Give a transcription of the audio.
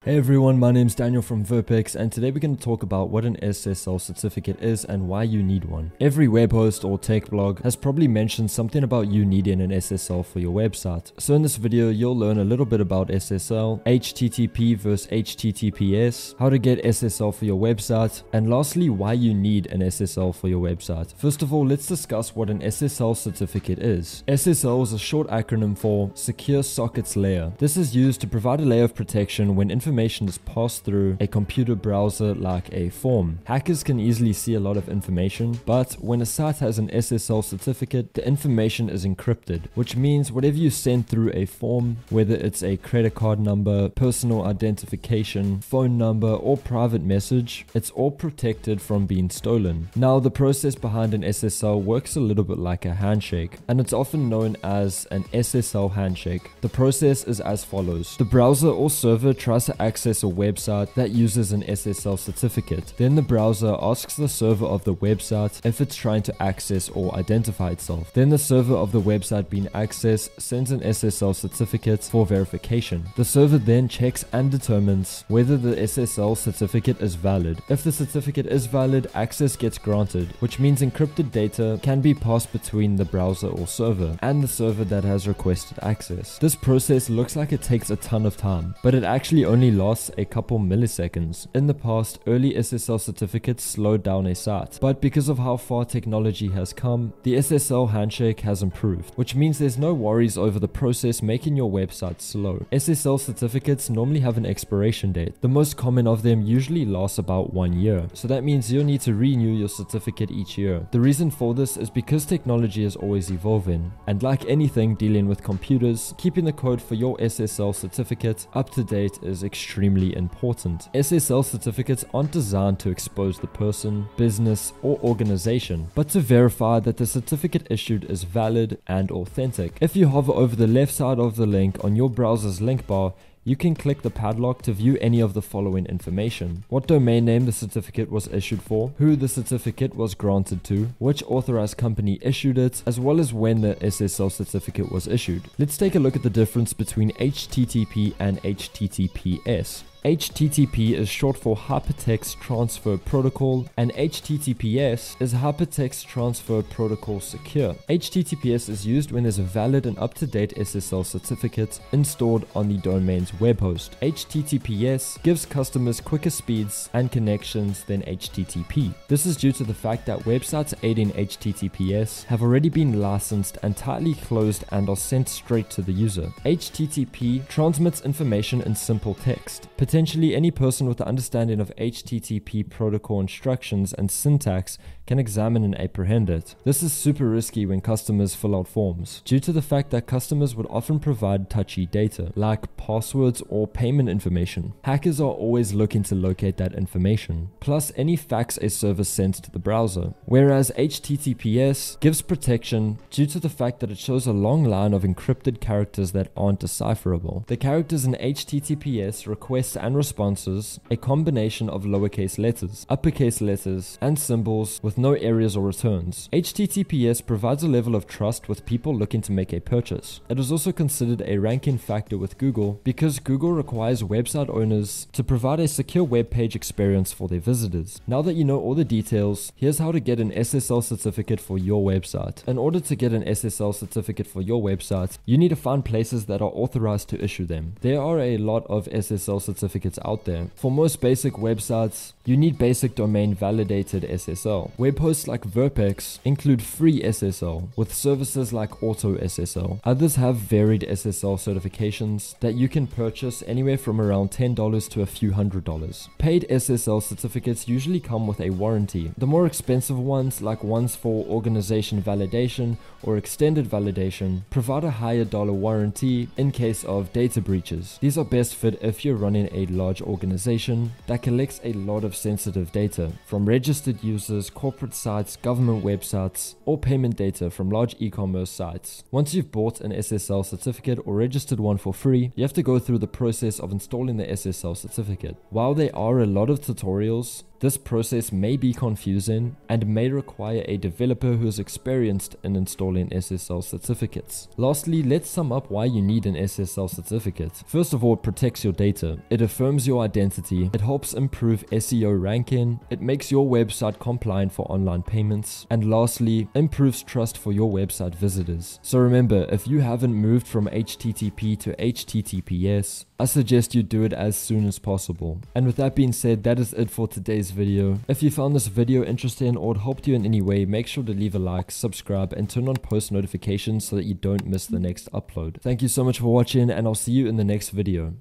Hey everyone, my name's Daniel from Verpex, and today we're going to talk about what an SSL certificate is and why you need one. Every web host or tech blog has probably mentioned something about you needing an SSL for your website. So in this video, you'll learn a little bit about SSL, HTTP versus HTTPS, how to get SSL for your website, and lastly, why you need an SSL for your website. First of all, let's discuss what an SSL certificate is. SSL is a short acronym for Secure Sockets Layer. This is used to provide a layer of protection when information is passed through a computer browser like a form. Hackers can easily see a lot of information, but when a site has an SSL certificate, the information is encrypted, which means whatever you send through a form, whether it's a credit card number, personal identification, phone number, or private message, it's all protected from being stolen. Now, the process behind an SSL works a little bit like a handshake, and it's often known as an SSL handshake. The process is as follows. The browser or server tries to access a website that uses an SSL certificate. Then the browser asks the server of the website if it's trying to access or identify itself. Then the server of the website being accessed sends an SSL certificate for verification. The server then checks and determines whether the SSL certificate is valid. If the certificate is valid, access gets granted, which means encrypted data can be passed between the browser or server and the server that has requested access. This process looks like it takes a ton of time, but it actually only lasts a couple milliseconds. In the past, early SSL certificates slowed down a site, but because of how far technology has come, the SSL handshake has improved, which means there's no worries over the process making your website slow. SSL certificates normally have an expiration date. The most common of them usually lasts about 1 year, so that means you'll need to renew your certificate each year. The reason for this is because technology is always evolving, and like anything dealing with computers, keeping the code for your SSL certificate up to date is extremely important. SSL certificates aren't designed to expose the person, business, or organization, but to verify that the certificate issued is valid and authentic. If you hover over the left side of the link on your browser's link bar, you can click the padlock to view any of the following information: what domain name the certificate was issued for, who the certificate was granted to, which authorized company issued it, as well as when the SSL certificate was issued. Let's take a look at the difference between HTTP and HTTPS. HTTP is short for Hypertext Transfer Protocol, and HTTPS is Hypertext Transfer Protocol Secure. HTTPS is used when there's a valid and up-to-date SSL certificate installed on the domain's web host. HTTPS gives customers quicker speeds and connections than HTTP. This is due to the fact that websites aiding HTTPS have already been licensed and tightly closed and are sent straight to the user. HTTP transmits information in simple text. Potentially any person with the understanding of HTTP protocol instructions and syntax can examine and apprehend it. This is super risky when customers fill out forms, due to the fact that customers would often provide touchy data, like passwords or payment information. Hackers are always looking to locate that information, plus any facts a server sends to the browser. Whereas HTTPS gives protection due to the fact that it shows a long line of encrypted characters that aren't decipherable. The characters in HTTPS requests and responses a combination of lowercase letters, uppercase letters, and symbols with no errors or returns. HTTPS provides a level of trust with people looking to make a purchase. It is also considered a ranking factor with Google because Google requires website owners to provide a secure web page experience for their visitors. Now that you know all the details, here's how to get an SSL certificate for your website. In order to get an SSL certificate for your website, you need to find places that are authorized to issue them. There are a lot of SSL certificates out there. For most basic websites, you need basic domain validated SSL. Web hosts like Verpex include free SSL with services like Auto SSL. Others have varied SSL certifications that you can purchase anywhere from around $10 to a few $100s. Paid SSL certificates usually come with a warranty. The more expensive ones, like ones for organization validation or extended validation, provide a higher dollar warranty in case of data breaches. These are best fit if you're running a large organization that collects a lot of sensitive data from registered users, corporate sites, government websites, or payment data from large e-commerce sites. Once you've bought an SSL certificate or registered one for free, you have to go through the process of installing the SSL certificate. While there are a lot of tutorials, This process may be confusing and may require a developer who is experienced in installing SSL certificates. Lastly, let's sum up why you need an SSL certificate. First of all, it protects your data. It affirms your identity. It helps improve SEO ranking. It makes your website compliant for online payments. And lastly, improves trust for your website visitors. So remember, if you haven't moved from HTTP to HTTPS, I suggest you do it as soon as possible. And with that being said, that is it for today's video. If you found this video interesting or it helped you in any way, make sure to leave a like, subscribe, and turn on post notifications so that you don't miss the next upload. Thank you so much for watching, and I'll see you in the next video.